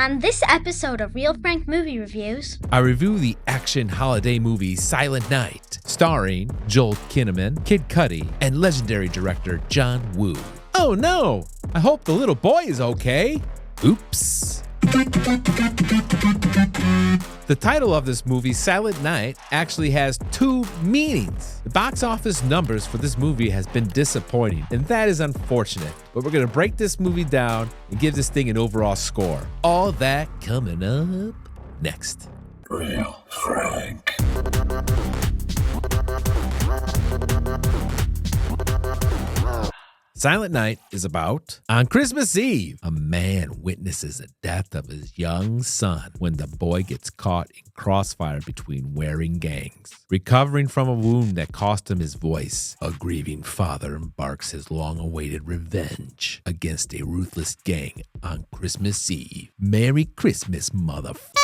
On this episode of Real Frank Movie Reviews, I review the action holiday movie Silent Night, starring Joel Kinnaman, Kid Cudi, and legendary director John Woo. Oh no! I hope the little boy is okay. Oops. The title of this movie, Silent Night, actually has two meanings. The box office numbers for this movie has been disappointing, and that is unfortunate. But we're gonna break this movie down and give this thing an overall score. All that coming up next. Real Frank. Silent Night is about, on Christmas Eve, a man witnesses the death of his young son when the boy gets caught in crossfire between warring gangs. Recovering from a wound that cost him his voice, a grieving father embarks his long-awaited revenge against a ruthless gang on Christmas Eve. Merry Christmas, motherfucker.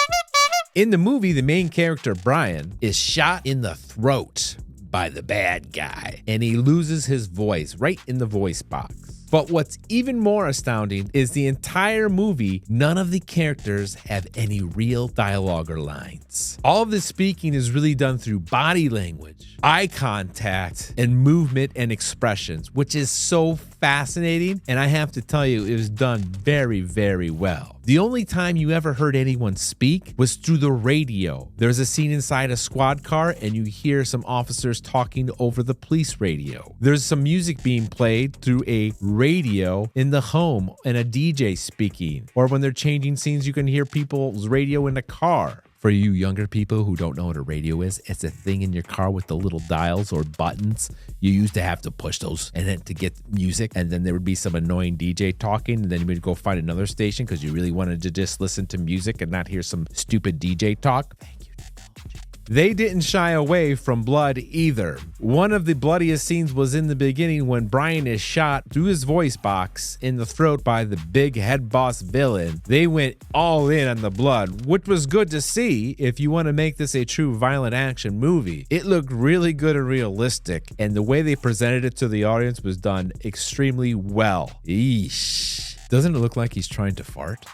In the movie, the main character, Brian, is shot in the throat by the bad guy, and he loses his voice right in the voice box. But what's even more astounding is the entire movie, none of the characters have any real dialogue or lines. All of the speaking is really done through body language, eye contact, and movement and expressions, which is so fascinating. And I have to tell you, it was done very, very well. The only time you ever heard anyone speak was through the radio. There's a scene inside a squad car and you hear some officers talking over the police radio. There's some music being played through a radio in the home and a DJ speaking. Or when they're changing scenes, you can hear people's radio in the car. For you younger people who don't know what a radio is, it's a thing in your car with the little dials or buttons. You used to have to push those and then to get music, and then there would be some annoying DJ talking, and then you would go find another station because you really wanted to just listen to music and not hear some stupid DJ talk. Thank you, technology. They didn't shy away from blood either. One of the bloodiest scenes was in the beginning when Brian is shot through his voice box in the throat by the big head boss villain. They went all in on the blood, which was good to see if you want to make this a true violent action movie. It looked really good and realistic, and the way they presented it to the audience was done extremely well. Eesh. Doesn't it look like he's trying to fart?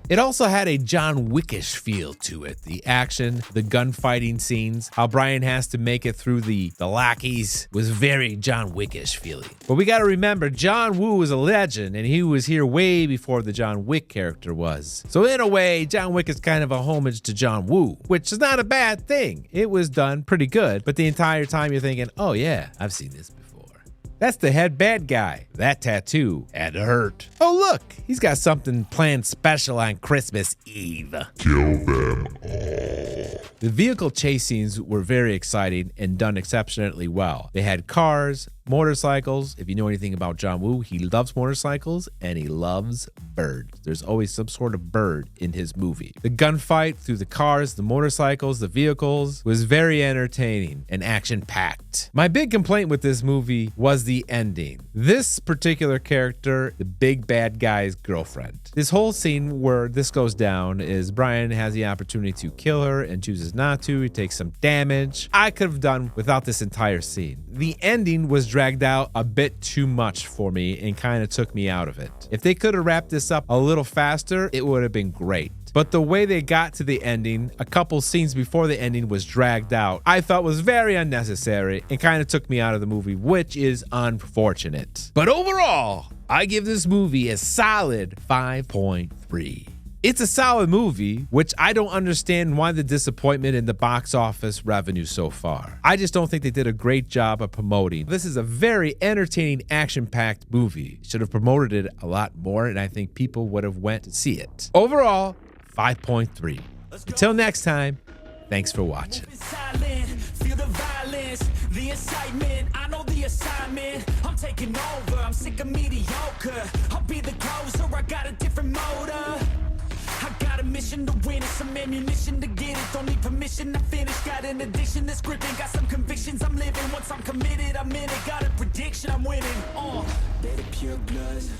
It also had a John Wickish feel to it. The action, the gunfighting scenes, how Brian has to make it through the lackeys was very John Wickish feeling. But we got to remember, John Woo is a legend, and he was here way before the John Wick character was. So in a way, John Wick is kind of a homage to John Woo, which is not a bad thing. It was done pretty good, but the entire time you're thinking, oh yeah, I've seen this before. That's the head bad guy. That tattoo had to hurt. Oh look, he's got something planned special on Christmas Eve. Kill them all. The vehicle chase scenes were very exciting and done exceptionally well. They had cars, motorcycles. If you know anything about John Woo, he loves motorcycles and he loves birds. There's always some sort of bird in his movie. The gunfight through the cars, the motorcycles, the vehicles was very entertaining and action-packed. My big complaint with this movie was the ending. This particular character, the big bad guy's girlfriend. This whole scene where this goes down is Brian has the opportunity to kill her and chooses not to. He takes some damage. I could have done without this entire scene. The ending was dragged out a bit too much for me and kind of took me out of it. If they could have wrapped this up a little faster, it would have been great. But the way they got to the ending, a couple scenes before the ending was dragged out, I thought was very unnecessary and kind of took me out of the movie, which is unfortunate. But overall, I give this movie a solid 5.3. It's a solid movie, which I don't understand why the disappointment in the box office revenue so far. I just don't think they did a great job of promoting. This is a very entertaining, action-packed movie. Should have promoted it a lot more, and I think people would have went to see it. Overall, 5.3. Until next time, thanks for watching. Feel the violence, the excitement. I know the assignment. I'm taking over. I'm sick of mediocre. I'll be the closer. I got a different motive. I got a mission to win it, some ammunition to get it. Don't need permission to finish. Got an addiction that's gripping. Got some convictions I'm living. Once I'm committed, I'm in it. Got a prediction I'm winning. They're the pure bloods.